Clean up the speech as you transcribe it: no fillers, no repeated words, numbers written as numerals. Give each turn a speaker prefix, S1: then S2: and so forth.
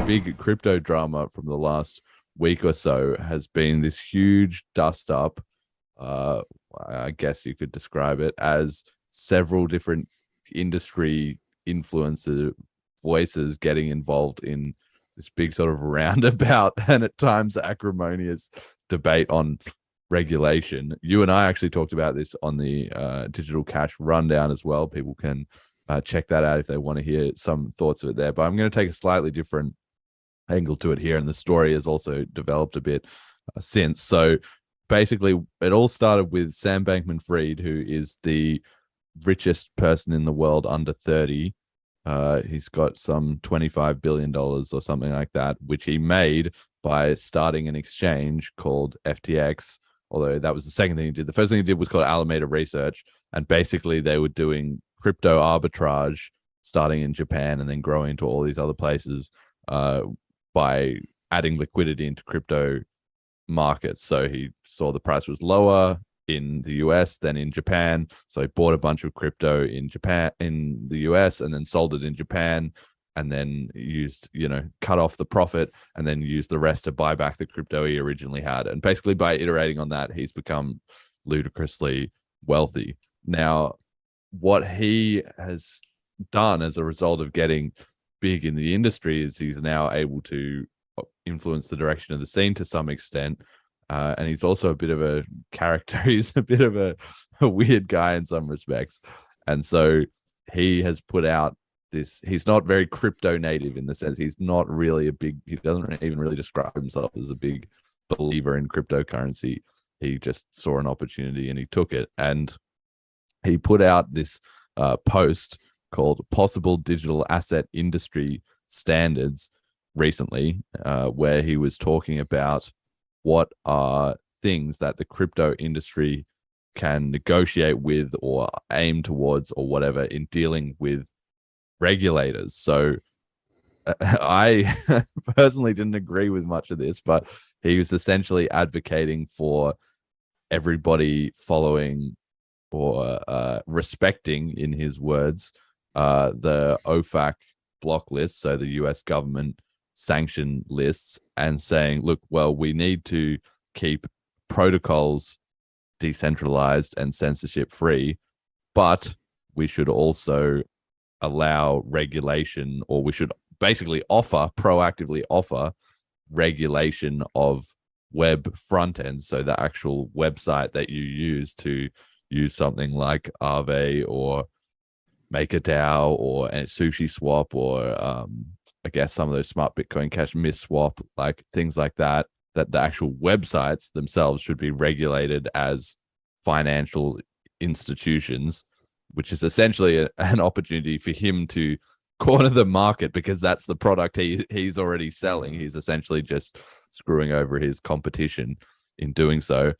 S1: big crypto drama from the last week or so has been this huge dust up. I guess you could describe it as several different industry influencer voices getting involved in this big sort of roundabout and at times acrimonious debate on regulation. You and I actually talked about this on the Digital Cash Rundown as well. People can check that out if they want to hear some thoughts of it there. But I'm going to take a slightly different angle to it here, and the story has also developed a bit since. So basically, it all started with Sam Bankman-Fried, who is the richest person in the world under 30. He's got some $25 billion or something like that, which he made by starting an exchange called FTX. Although that was the second thing he did. The first thing he did was called Alameda Research. And basically they were doing crypto arbitrage starting in Japan and then growing to all these other places by adding liquidity into crypto markets. So he saw the price was lower in the US than in Japan. So he bought a bunch of crypto in Japan, in the US, and then sold it in Japan, and then used, cut off the profit and then used the rest to buy back the crypto he originally had. And basically by iterating on that, he's become ludicrously wealthy. Now, what he has done as a result of getting big in the industry is he's now able to influence the direction of the scene to some extent. And he's also a bit of a character. He's a bit of a weird guy in some respects. And so he has put out this, he's not very crypto native in the sense he's not really he doesn't even really describe himself as a big believer in cryptocurrency. He just saw an opportunity and he took it. And he put out this post called Possible Digital Asset Industry Standards recently, where he was talking about what are things that the crypto industry can negotiate with or aim towards or whatever in dealing with regulators. So I personally didn't agree with much of this, but he was essentially advocating for everybody following or respecting, in his words, the OFAC block list, so the US government sanction lists, and saying, look, well, we need to keep protocols decentralized and censorship free, but we should also allow regulation, or we should basically proactively offer regulation of web front ends. So the actual website that you use to use something like Aave or MakerDAO or Sushi Swap or I guess some of those smart Bitcoin Cash MISSwap, like things like that, that the actual websites themselves should be regulated as financial institutions, which is essentially an opportunity for him to corner the market because that's the product he's already selling. He's essentially just screwing over his competition in doing so.